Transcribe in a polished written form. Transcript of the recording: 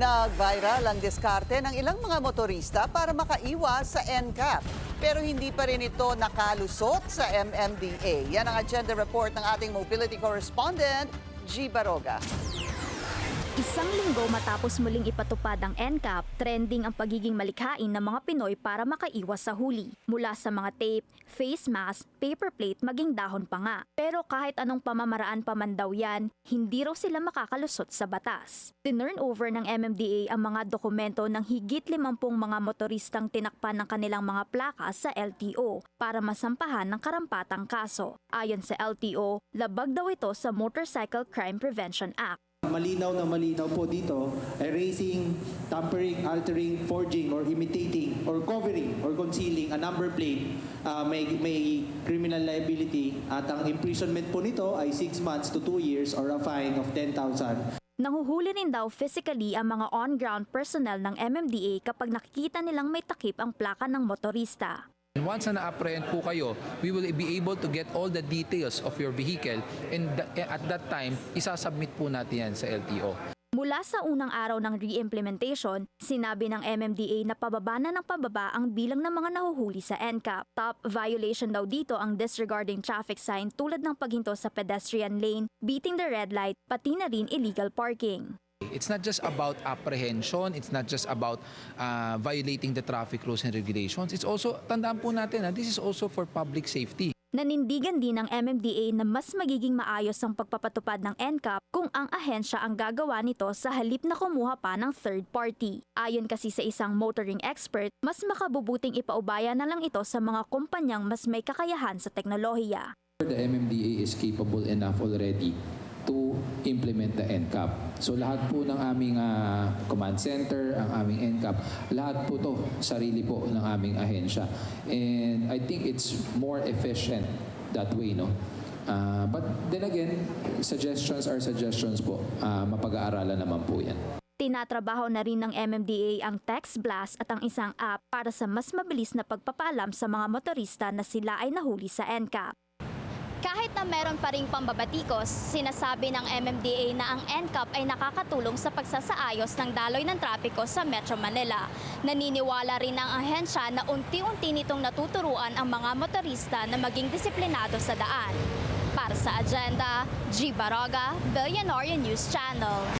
Nag-viral ang diskarte ng ilang mga motorista para makaiwas sa NCAP. Pero hindi pa rin ito nakalusot sa MMDA. Yan ang agenda report ng ating mobility correspondent, G. Baroga. Isang linggo matapos muling ipatupad ang NCAP, trending ang pagiging malikhain ng mga Pinoy para makaiwas sa huli. Mula sa mga tape, face mask, paper plate, maging dahon pa nga. Pero kahit anong pamamaraan pa man daw yan, hindi raw sila makakalusot sa batas. Tinurn over ng MMDA ang mga dokumento ng higit 50 mga motoristang tinakpan ng kanilang mga plaka sa LTO para masampahan ng karampatang kaso. Ayon sa LTO, labag daw ito sa Motorcycle Crime Prevention Act. Malinaw na malinaw po dito ay racing, tampering, altering, forging, or imitating, or covering, or concealing a number plate may criminal liability at ang imprisonment po nito ay 6 months to 2 years or a fine of 10,000. Nanguhuli rin daw physically ang mga on-ground personnel ng MMDA kapag nakikita nilang may takip ang plaka ng motorista. Once na na-apprehend po kayo, we will be able to get all the details of your vehicle and at that time, isasubmit po natin yan sa LTO. Mula sa unang araw ng re-implementation, sinabi ng MMDA na pababa na ng pababa ang bilang ng mga nahuhuli sa NCAP. Top violation daw dito ang disregarding traffic sign tulad ng paghinto sa pedestrian lane, beating the red light, pati na rin illegal parking. It's not just about apprehension, it's not just about violating the traffic rules and regulations. It's also, tandaan po natin, this is also for public safety. Nanindigan din ng MMDA na mas magiging maayos ang pagpapatupad ng NCAP kung ang ahensya ang gagawa nito sa halip na kumuha pa ng third party. Ayon kasi sa isang motoring expert, mas makabubuting ipaubaya na lang ito sa mga kumpanyang mas may kakayahan sa teknolohiya. The MMDA is capable enough already to implement the NCAP. So lahat po ng aming command center, ang aming NCAP, lahat po to sarili po ng aming ahensya. And I think it's more efficient that way, no? But then again, suggestions are suggestions po. Mapag-aaralan naman po yan. Tinatrabaho na rin ng MMDA ang text blast at ang isang app para sa mas mabilis na pagpapaalam sa mga motorista na sila ay nahuli sa NCAP. Kahit na meron pa ring pambabatikos, sinasabi ng MMDA na ang NCAP ay nakakatulong sa pagsasaayos ng daloy ng trapiko sa Metro Manila. Naniniwala rin ang ahensya na unti-unti nitong natuturuan ang mga motorista na maging disiplinado sa daan. Para sa Agenda, G. Baroga, Billionaire News Channel.